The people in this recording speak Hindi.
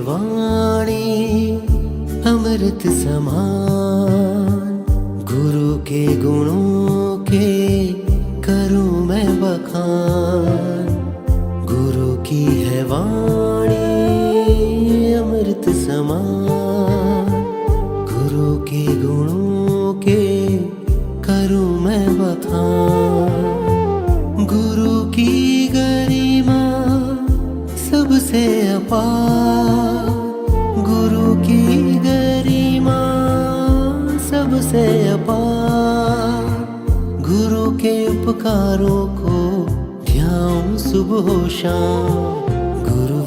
वाणी अमृत समान, गुरु के गुणों के करूं मैं बखान। गुरु की है वाणी अमृत समान, गुरु के गुणों के करूं मैं बखान। गुरु की गरिमा सबसे अपार, गुरु की गरिमा सबसे अपार। गुरु के उपकारों को ध्याऊं सुबह शाम, गुरु